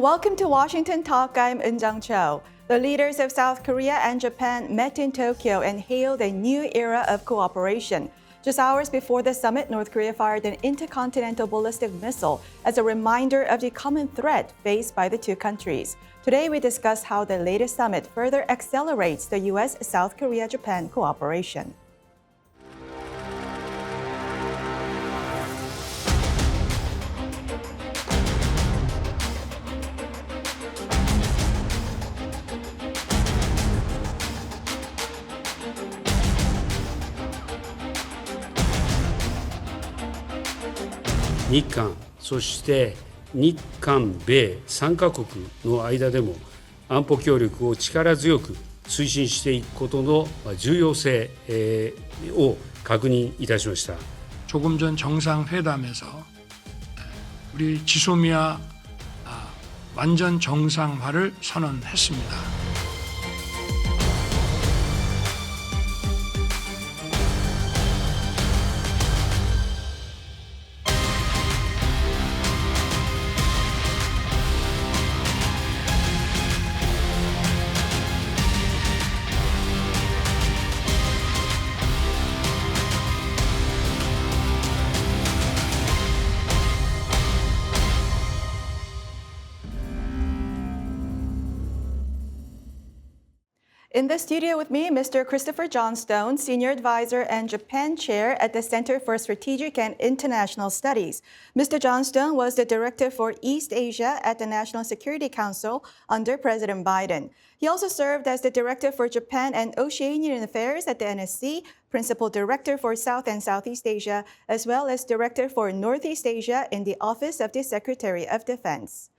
welcome to Washington Talk. I'm Eun Cho. The leaders of South Korea and Japan met in Tokyo and hailed a new era of cooperation. Just hours before the summit, North Korea fired an intercontinental ballistic missile as a reminder of the common threat faced by the two countries. Today, we discuss how the latest summit further accelerates the U.S.-South Korea-Japan cooperation.日韓、そして日韓米3カ国の間でも安保協力を力強く推進していくことの重要性を確認いたしました. 조금 전 정상회담에서 우리 지소미아 완전 정상화를 선언했습니다. In the studio with me, Mr. Christopher Johnstone, Senior Advisor and Japan Chair at the Center for Strategic and International Studies. Mr. Johnstone was the Director for East Asia at the National Security Council under President Biden. He also served as the Director for Japan and Oceanian Affairs at the NSC, Principal Director for South and Southeast Asia, as well as Director for Northeast Asia in the Office of the Secretary of Defense.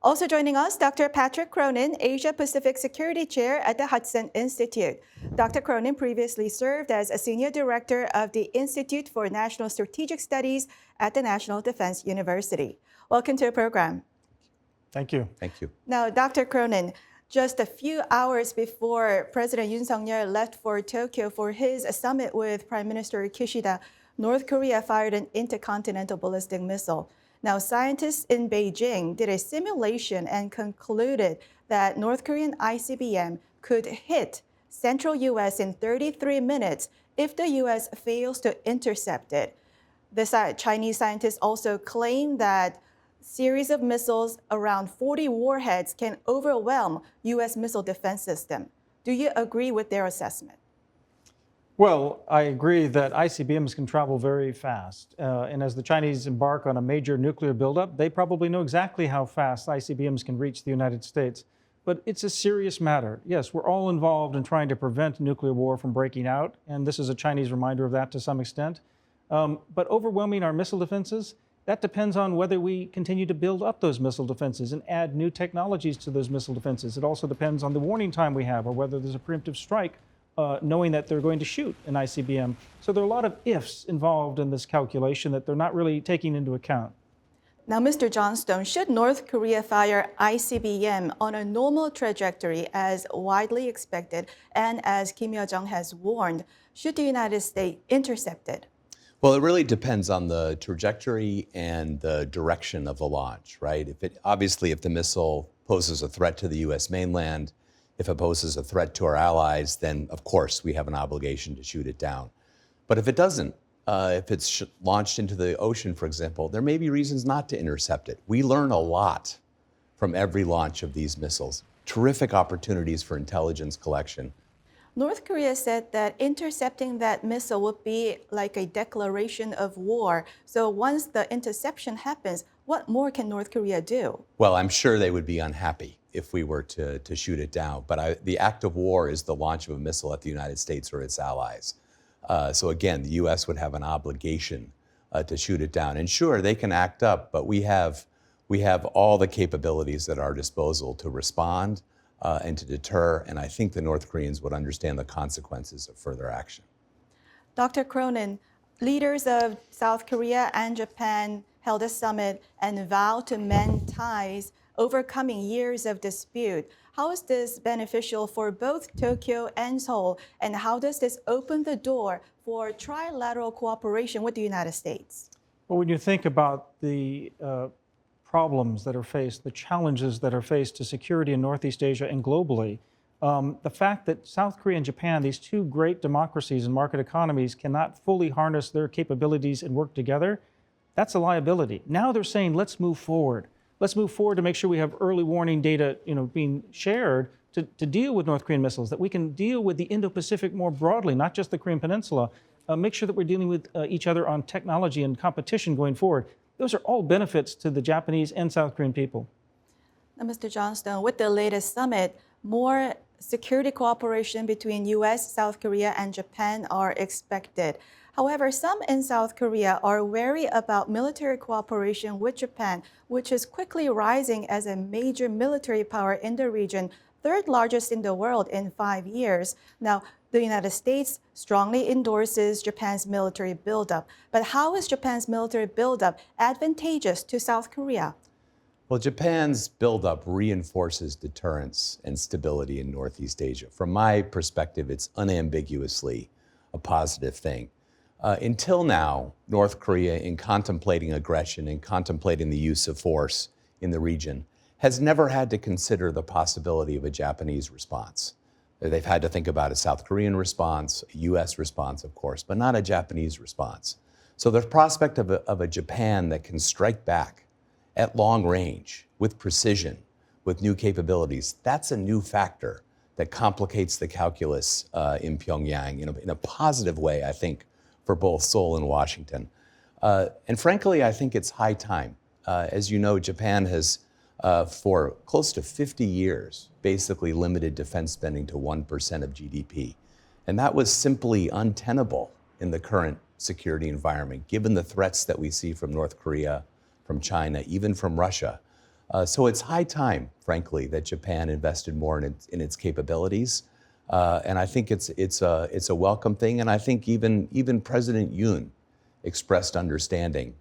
Also joining us, Dr. Patrick Cronin, Asia-Pacific Security Chair at the Hudson Institute. Dr. Cronin previously served as a Senior Director of the Institute for National Strategic Studies at the National Defense University. Welcome to the program. Thank you. Thank you. Now, Dr. Cronin, just a few hours before President Yoon Suk-yeol left for Tokyo for his summit with Prime Minister Kishida, North Korea fired an intercontinental ballistic missile. Now, scientists in Beijing did a simulation and concluded that North Korean ICBM could hit central U.S. in 33 minutes if the U.S. fails to intercept it. The Chinese scientists also claim that series of missiles around 40 warheads can overwhelm U.S. missile defense system. Do you agree with their assessment? Well, I agree that ICBMs can travel very fast. And as the Chinese embark on a major nuclear buildup, they probably know exactly how fast ICBMs can reach the United States. But it's a serious matter. Yes, we're all involved in trying to prevent nuclear war from breaking out. And this is a Chinese reminder of that to some extent. But overwhelming our missile defenses, that depends on whether we continue to build up those missile defenses and add new technologies to those missile defenses. It also depends on the warning time we have or whether there's a preemptive strike. Knowing that they're going to shoot an ICBM. So there are a lot of ifs involved in this calculation that they're not really taking into account. Now, Mr. Johnstone, should North Korea fire ICBM on a normal trajectory as widely expected and as Kim Yo-jong has warned, should the United States intercept it? Well, it really depends on the trajectory and the direction of the launch, right? Obviously, if the missile poses a threat to the U.S. mainland, if it poses a threat to our allies, then of course we have an obligation to shoot it down. But if it doesn't, if it's launched into the ocean, for example, there may be reasons not to intercept it. We learn a lot from every launch of these missiles. Terrific opportunities for intelligence collection. North Korea said that intercepting that missile would be like a declaration of war. So once the interception happens, what more can North Korea do? Well, I'm sure they would be unhappy if we were to shoot it down. But the act of war is the launch of a missile at the United States or its allies. So again, the U.S. would have an obligation to shoot it down. And sure, they can act up, but we have all the capabilities at our disposal to respond and to deter. And I think the North Koreans would understand the consequences of further action. Dr. Cronin, leaders of South Korea and Japan held a summit and vowed to mend ties, overcoming years of dispute. How is this beneficial for both Tokyo and Seoul, and how does this open the door for trilateral cooperation with the United States? Well, when you think about the problems that are faced, the challenges that are faced to security in Northeast Asia and globally, the fact that South Korea and Japan, these two great democracies and market economies, cannot fully harness their capabilities and work together, that's a liability. Now they're saying, let's move forward. Let's move forward to make sure we have early warning data, being shared to deal with North Korean missiles, that we can deal with the Indo-Pacific more broadly, not just the Korean Peninsula, make sure that we're dealing with each other on technology and competition going forward. Those are all benefits to the Japanese and South Korean people. Now, Mr. Johnstone, with the latest summit, more security cooperation between U.S., South Korea, and Japan are expected. However, some in South Korea are wary about military cooperation with Japan, which is quickly rising as a major military power in the region, third largest in the world in 5 years. Now, the United States strongly endorses Japan's military buildup. But how is Japan's military buildup advantageous to South Korea? Well, Japan's buildup reinforces deterrence and stability in Northeast Asia. From my perspective, it's unambiguously a positive thing. Until now, North Korea, in contemplating aggression and contemplating the use of force in the region, has never had to consider the possibility of a Japanese response. They've had to think about a South Korean response, a U.S. response, of course, but not a Japanese response. So the prospect of a Japan that can strike back at long range, with precision, with new capabilities, that's a new factor that complicates the calculus in Pyongyang in a positive way, I think, for both Seoul and Washington. And frankly, I think it's high time. As you know, Japan has, for close to 50 years, basically limited defense spending to 1% of GDP. And that was simply untenable in the current security environment, given the threats that we see from North Korea, from China, even from Russia. So it's high time, frankly, that Japan invested more in its capabilities. And I think it's a welcome thing. And I think even President Yoon expressed understanding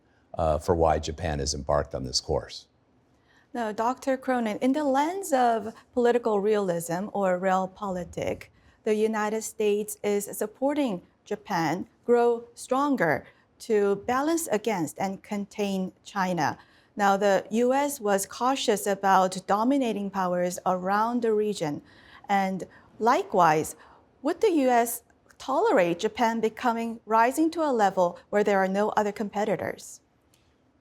for why Japan has embarked on this course. Now, Dr. Cronin, in the lens of political realism or realpolitik, the United States is supporting Japan grow stronger to balance against and contain China. Now, the U.S. was cautious about dominating powers around the region. And likewise, would the U.S. tolerate Japan rising to a level where there are no other competitors?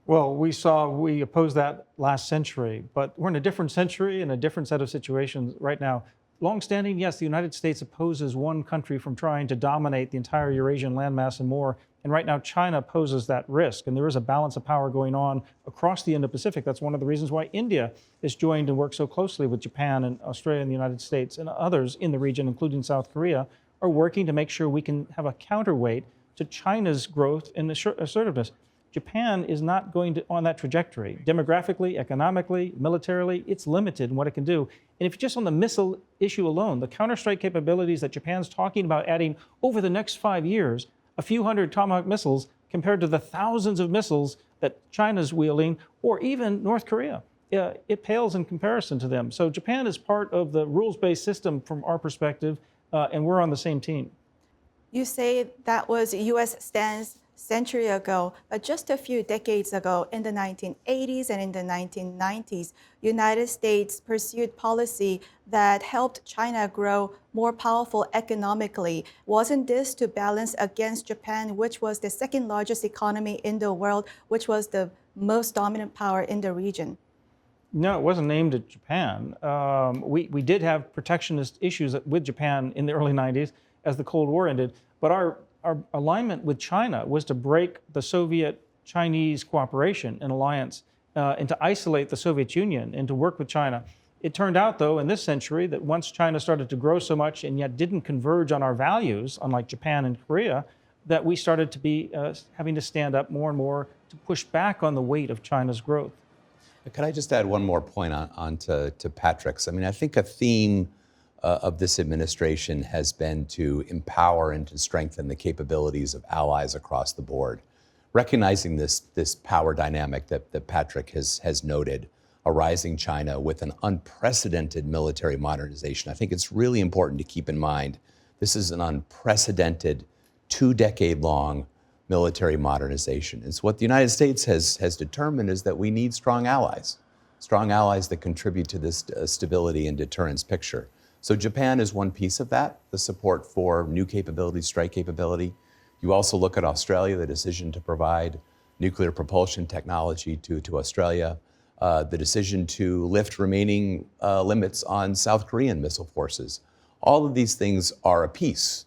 Well, we opposed that last century, but we're in a different century and a different set of situations right now. Longstanding, yes, the United States opposes one country from trying to dominate the entire Eurasian landmass and more. And right now, China poses that risk. And there is a balance of power going on across the Indo-Pacific. That's one of the reasons why India is joined and works so closely with Japan and Australia and the United States, and others in the region, including South Korea, are working to make sure we can have a counterweight to China's growth and assertiveness. Japan is not going on that trajectory. Demographically, economically, militarily, it's limited in what it can do. And if just on the missile issue alone, the counterstrike capabilities that Japan's talking about adding over the next 5 years, a few hundred Tomahawk missiles compared to the thousands of missiles that China's wielding, or even North Korea, it pales in comparison to them. So Japan is part of the rules-based system from our perspective, and we're on the same team. You say that was U.S. stance century ago, but just a few decades ago, in the 1980s and in the 1990s, United States pursued policy that helped China grow more powerful economically. Wasn't this to balance against Japan, which was the second largest economy in the world, which was the most dominant power in the region? No, it wasn't aimed at Japan. We did have protectionist issues with Japan in the early 90s as the Cold War ended, but our alignment with China was to break the Soviet-Chinese cooperation and alliance and to isolate the Soviet Union and to work with China. It turned out, though, in this century that once China started to grow so much and yet didn't converge on our values, unlike Japan and Korea, that we started to be having to stand up more and more to push back on the weight of China's growth. Could I just add one more point on to Patrick's? I mean, I think a theme of this administration has been to empower and to strengthen the capabilities of allies across the board, recognizing this power dynamic that Patrick has noted, a rising China with an unprecedented military modernization. I think it's really important to keep in mind this is an unprecedented 2-decade-long military modernization. And so what the United States has determined is that we need strong allies that contribute to this stability and deterrence picture. So Japan is one piece of that, the support for new capabilities, strike capability. You also look at Australia, the decision to provide nuclear propulsion technology to Australia, the decision to lift remaining limits on South Korean missile forces. All of these things are a piece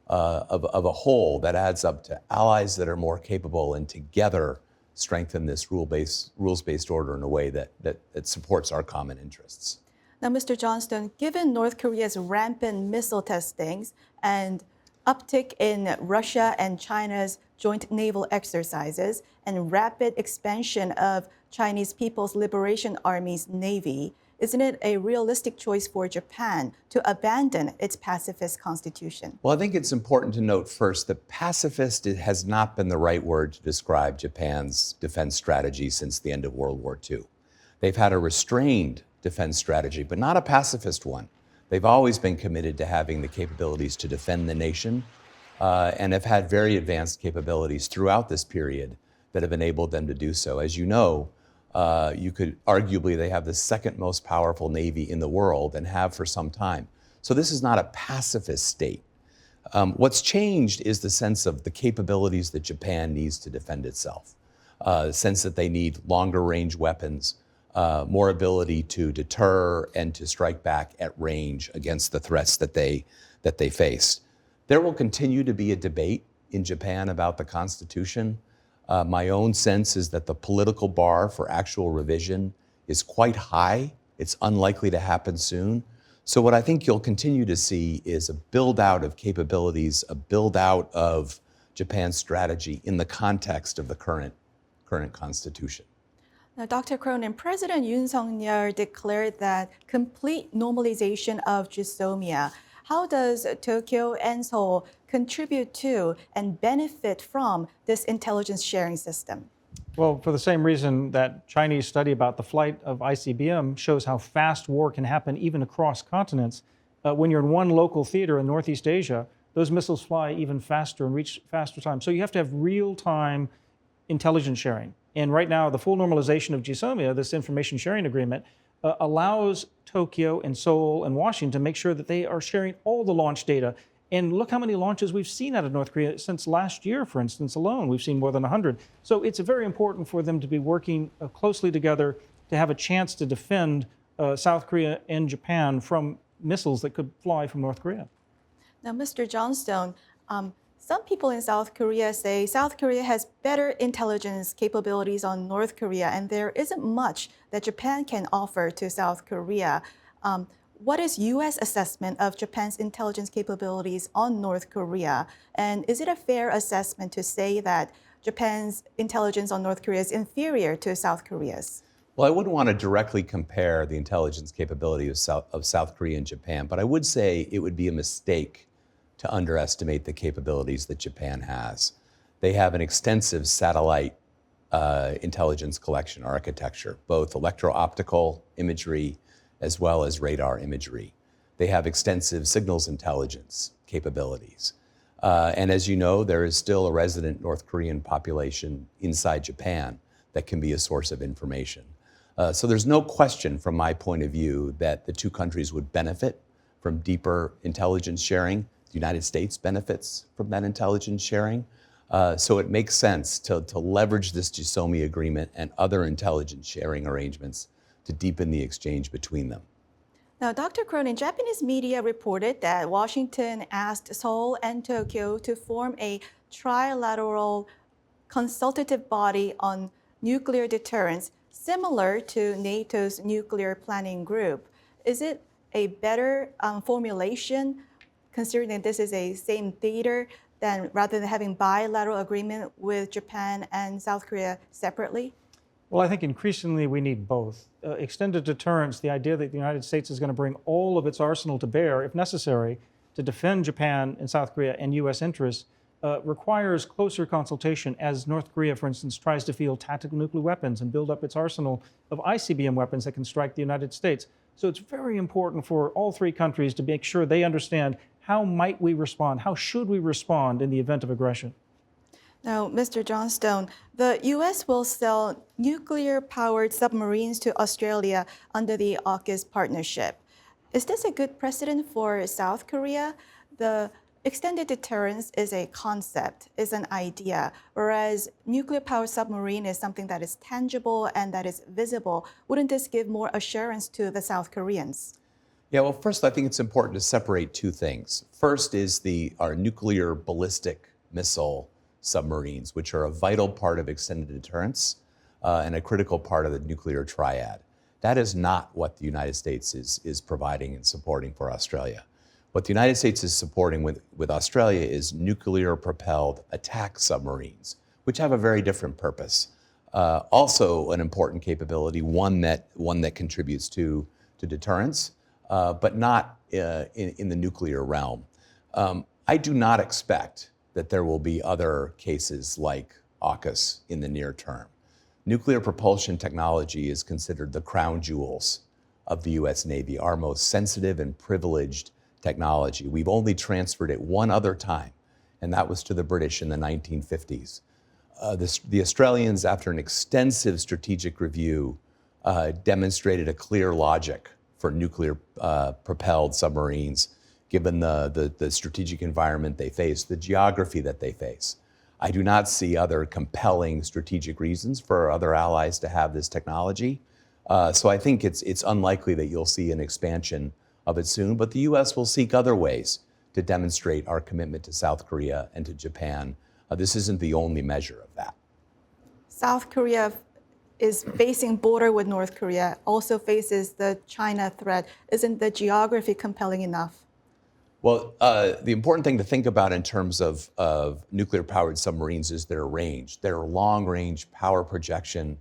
of a whole that adds up to allies that are more capable and together strengthen this rules-based order in a way that supports our common interests. Now, Mr. Johnstone, given North Korea's rampant missile testings and uptick in Russia and China's joint naval exercises and rapid expansion of Chinese People's Liberation Army's navy, isn't it a realistic choice for Japan to abandon its pacifist constitution? Well, I think it's important to note first that pacifist has not been the right word to describe Japan's defense strategy since the end of World War II. They've had a restrained defense strategy, but not a pacifist one. They've always been committed to having the capabilities to defend the nation and have had very advanced capabilities throughout this period that have enabled them to do so. As you know, you could arguably they have the second most powerful Navy in the world and have for some time. So this is not a pacifist state. What's changed is the sense of the capabilities that Japan needs to defend itself. The sense that they need longer range weapons, more ability to deter and to strike back at range against the threats that they face. There will continue to be a debate in Japan about the Constitution. My own sense is that the political bar for actual revision is quite high. It's unlikely to happen soon. So what I think you'll continue to see is a build out of capabilities, a build out of Japan's strategy in the context of the current Constitution. Now, Dr. Cronin, President Yoon Suk-yeol declared that complete normalization of Jisomia. How does Tokyo and Seoul contribute to and benefit from this intelligence sharing system? Well, for the same reason that Chinese study about the flight of ICBM shows how fast war can happen even across continents. When you're in one local theater in Northeast Asia, those missiles fly even faster and reach faster time. So you have to have real-time intelligence sharing. And right now, the full normalization of Jisomia, this information sharing agreement, allows Tokyo and Seoul and Washington to make sure that they are sharing all the launch data. And look how many launches we've seen out of North Korea since last year, for instance, alone. We've seen more than 100. So it's very important for them to be working closely together to have a chance to defend South Korea and Japan from missiles that could fly from North Korea. Now, Mr. Johnstone, some people in South Korea say South Korea has better intelligence capabilities on North Korea, and there isn't much that Japan can offer to South Korea. What is U.S. assessment of Japan's intelligence capabilities on North Korea? And is it a fair assessment to say that Japan's intelligence on North Korea is inferior to South Korea's? Well, I wouldn't want to directly compare the intelligence capability of South Korea and Japan, but I would say it would be a mistake to underestimate the capabilities that Japan has. They have an extensive satellite intelligence collection architecture, both electro-optical imagery as well as radar imagery. They have extensive signals intelligence capabilities. And as you know, there is still a resident North Korean population inside Japan that can be a source of information. So there's no question from my point of view that the two countries would benefit from deeper intelligence sharing. The United States benefits from that intelligence sharing. So it makes sense to leverage this Jisomi agreement and other intelligence sharing arrangements to deepen the exchange between them. Now, Dr. Cronin, Japanese media reported that Washington asked Seoul and Tokyo to form a trilateral consultative body on nuclear deterrence, similar to NATO's nuclear planning group. Is it a better formulation, considering that this is a same theater, than rather than having bilateral agreement with Japan and South Korea separately? Well, I think increasingly we need both. Extended deterrence, the idea that the United States is going to bring all of its arsenal to bear, if necessary, to defend Japan and South Korea and U.S. interests, requires closer consultation as North Korea, for instance, tries to field tactical nuclear weapons and build up its arsenal of ICBM weapons that can strike the United States. So it's very important for all three countries to make sure they understand how might we respond, how should we respond in the event of aggression. Now, Mr. Johnstone, the U.S. will sell nuclear-powered submarines to Australia under the AUKUS partnership. Is this a good precedent for South Korea? The extended deterrence is a concept, is an idea, whereas nuclear-powered submarine is something that is tangible and that is visible. Wouldn't this give more assurance to the South Koreans? Yeah, well, first, I think it's important to separate two things. First is our nuclear ballistic missile submarines, which are a vital part of extended deterrence and a critical part of the nuclear triad. That is not what the United States is providing and supporting for Australia. What the United States is supporting with Australia is nuclear-propelled attack submarines, which have a very different purpose. Also an important capability, one that contributes to deterrence, but not in the nuclear realm. I do not expect that there will be other cases like AUKUS in the near term. Nuclear propulsion technology is considered the crown jewels of the US Navy, our most sensitive and privileged technology. We've only transferred it one other time, and that was to the British in the 1950s. The Australians, after an extensive strategic review, demonstrated a clear logic for nuclear propelled submarines, given the strategic environment they face, the geography that they face. I do not see other compelling strategic reasons for other allies to have this technology. So I think it's unlikely that you'll see an expansion of it soon, but the US will seek other ways to demonstrate our commitment to South Korea and to Japan. This isn't the only measure of that. South Korea is facing border with North Korea, also faces the China threat. Isn't the geography compelling enough? Well, the important thing to think about in terms of nuclear-powered submarines is their range, their long-range power projection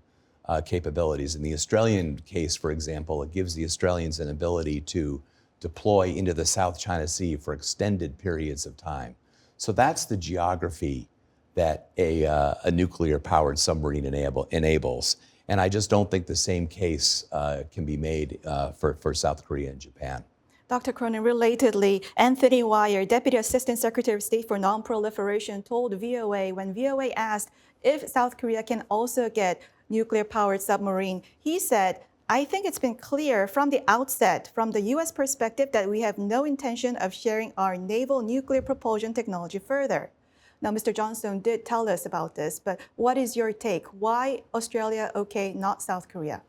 capabilities. In the Australian case, for example, it gives the Australians an ability to deploy into the South China Sea for extended periods of time. So that's the geography that a nuclear-powered submarine enables. And I just don't think the same case can be made for South Korea and Japan. Dr. Cronin, relatedly, Anthony Weyer, Deputy Assistant Secretary of State for Nonproliferation, told VOA when VOA asked if South Korea can also get nuclear-powered submarine, he said, "I think it's been clear from the outset, from the U.S. perspective, that we have no intention of sharing our naval nuclear propulsion technology further." Now, Mr. Johnstone did tell us about this, but what is your take? Why Australia okay, not South Korea?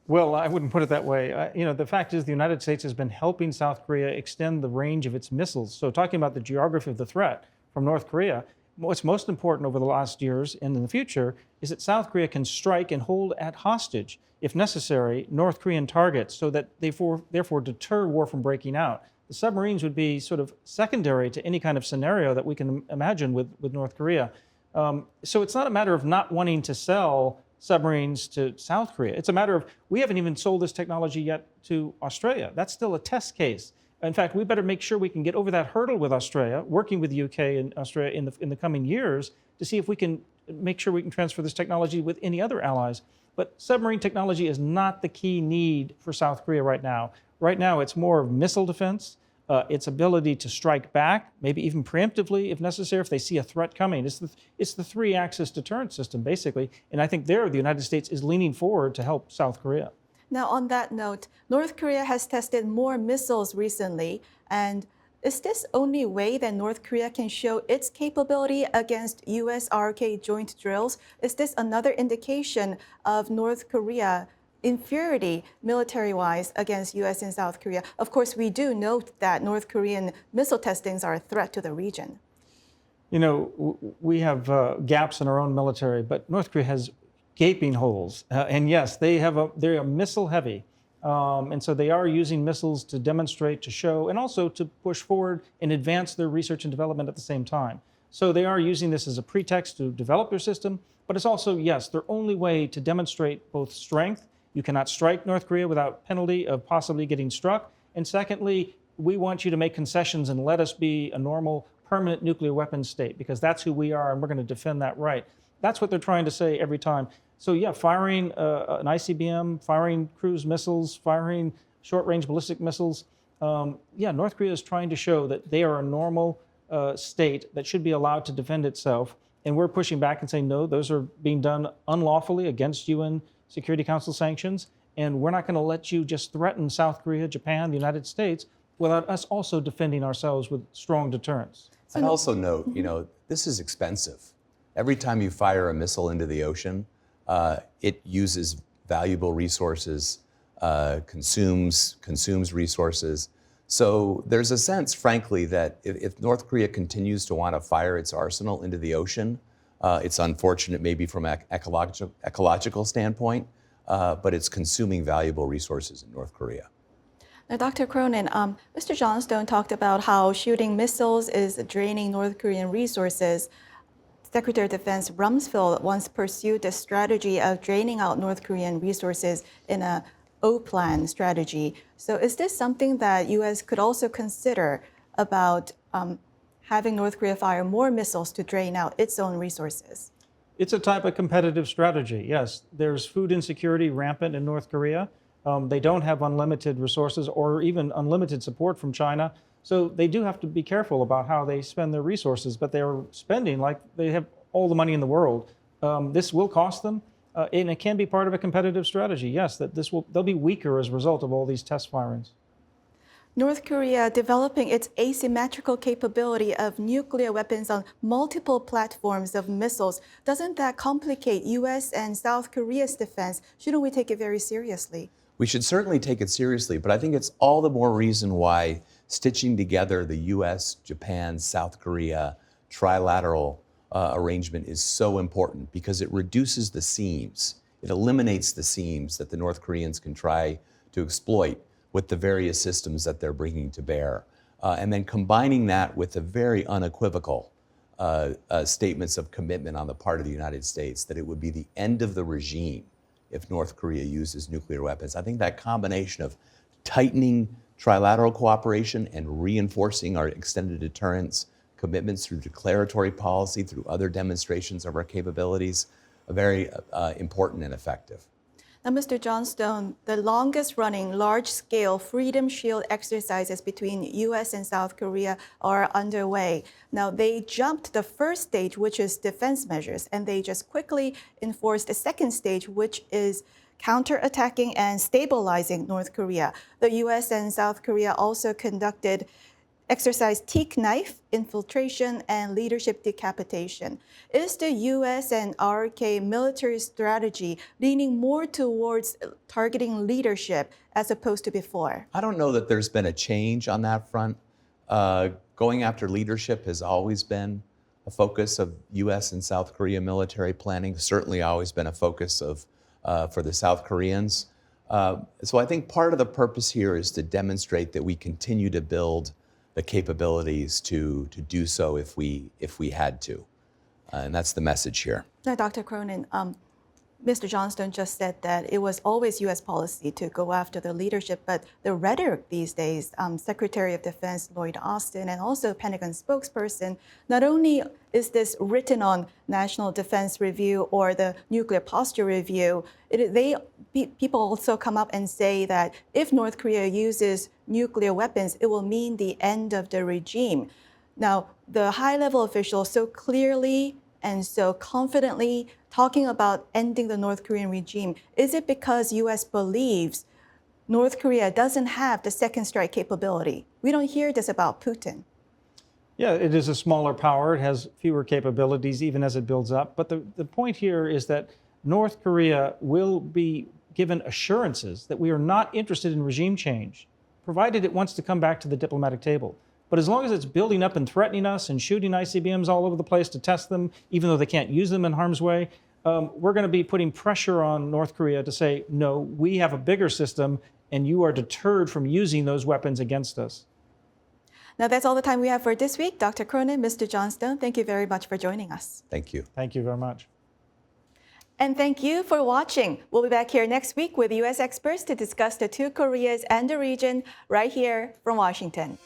Well, I wouldn't put it that way. The fact is the United States has been helping South Korea extend the range of its missiles. So talking about the geography of the threat from North Korea, what's most important over the last years and in the future is that South Korea can strike and hold at hostage, if necessary, North Korean targets so that they therefore deter war from breaking out. The submarines would be sort of secondary to any kind of scenario that we can imagine with North Korea. So it's not a matter of not wanting to sell submarines to South Korea. It's a matter of we haven't even sold this technology yet to Australia. That's still a test case. In fact, we better make sure we can get over that hurdle with Australia, working with the UK and Australia in the coming years to see if we can make sure we can transfer this technology with any other allies. But submarine technology is not the key need for South Korea right now. Right now, it's more of missile defense, its ability to strike back, maybe even preemptively if necessary, if they see a threat coming. It's the three-axis deterrence system, basically. And I think there, the United States is leaning forward to help South Korea. Now, on that note, North Korea has tested more missiles recently. And is this only way that North Korea can show its capability against US-RK joint drills? Is this another indication of North Korea inferiority military-wise against US and South Korea? Of course, we do note that North Korean missile testings are a threat to the region. We have gaps in our own military, but North Korea has gaping holes. And yes, they are missile heavy. And so they are using missiles to demonstrate, to show, and also to push forward and advance their research and development at the same time. So they are using this as a pretext to develop their system, but it's also, yes, their only way to demonstrate both strength. You cannot strike North Korea without penalty of possibly getting struck. And secondly, we want you to make concessions and let us be a normal, permanent nuclear weapons state, because that's who we are, and we're going to defend that right. That's what they're trying to say every time. So yeah, firing an ICBM, firing cruise missiles, firing short-range ballistic missiles. North Korea is trying to show that they are a normal state that should be allowed to defend itself. And we're pushing back and saying, no, those are being done unlawfully against UN Security Council sanctions. And we're not going to let you just threaten South Korea, Japan, the United States without us also defending ourselves with strong deterrence. I'd also note, this is expensive. Every time you fire a missile into the ocean, it uses valuable resources, consumes resources. So there's a sense, frankly, that if North Korea continues to want to fire its arsenal into the ocean, it's unfortunate maybe from an ecological standpoint, but it's consuming valuable resources in North Korea. Now, Dr. Cronin, Mr. Johnstone talked about how shooting missiles is draining North Korean resources. Secretary of Defense Rumsfeld once pursued the strategy of draining out North Korean resources in a O-plan strategy. So is this something that U.S. could also consider about having North Korea fire more missiles to drain out its own resources? It's a type of competitive strategy, yes. There's food insecurity rampant in North Korea. They don't have unlimited resources or even unlimited support from China. So they do have to be careful about how they spend their resources, but they're spending like they have all the money in the world. This will cost them, and it can be part of a competitive strategy, yes, that they'll be weaker as a result of all these test firings. North Korea developing its asymmetrical capability of nuclear weapons on multiple platforms of missiles, doesn't that complicate U.S. and South Korea's defense? Shouldn't we take it very seriously? We should certainly take it seriously, but I think it's all the more reason why stitching together the U.S., Japan, South Korea trilateral arrangement is so important, because it reduces the seams. It eliminates the seams that the North Koreans can try to exploit with the various systems that they're bringing to bear. And then combining that with the very unequivocal statements of commitment on the part of the United States that it would be the end of the regime if North Korea uses nuclear weapons. I think that combination of tightening trilateral cooperation and reinforcing our extended deterrence commitments through declaratory policy, through other demonstrations of our capabilities, are very important and effective. Now, Mr. Johnstone, the longest-running large-scale Freedom Shield exercises between U.S. and South Korea are underway. Now, they jumped the first stage, which is defense measures, and they just quickly enforced the second stage, which is counterattacking and stabilizing North Korea. The U.S. and South Korea also conducted exercise Teak Knife, infiltration, and leadership decapitation. Is the U.S. and RK military strategy leaning more towards targeting leadership as opposed to before? I don't know that there's been a change on that front. Going after leadership has always been a focus of U.S. and South Korea military planning, certainly always been a focus of for the South Koreans. So I think part of the purpose here is to demonstrate that we continue to build the capabilities to do so if we had to. And that's the message here. Now, Dr. Cronin, Mr. Johnstone just said that it was always U.S. policy to go after the leadership, but the rhetoric these days, Secretary of Defense Lloyd Austin and also Pentagon spokesperson, not only is this written on National Defense Review or the Nuclear Posture Review, people also come up and say that if North Korea uses nuclear weapons, it will mean the end of the regime. Now, the high-level officials so clearly and so confidently talking about ending the North Korean regime, is it because U.S. believes North Korea doesn't have the second strike capability? We don't hear this about Putin. Yeah, it is a smaller power. It has fewer capabilities even as it builds up. But the point here is that North Korea will be given assurances that we are not interested in regime change, provided it wants to come back to the diplomatic table. But as long as it's building up and threatening us and shooting ICBMs all over the place to test them, even though they can't use them in harm's way, we're going to be putting pressure on North Korea to say, no, we have a bigger system and you are deterred from using those weapons against us. Now, that's all the time we have for this week. Dr. Cronin, Mr. Johnstone, thank you very much for joining us. Thank you. Thank you very much. And thank you for watching. We'll be back here next week with U.S. experts to discuss the two Koreas and the region right here from Washington.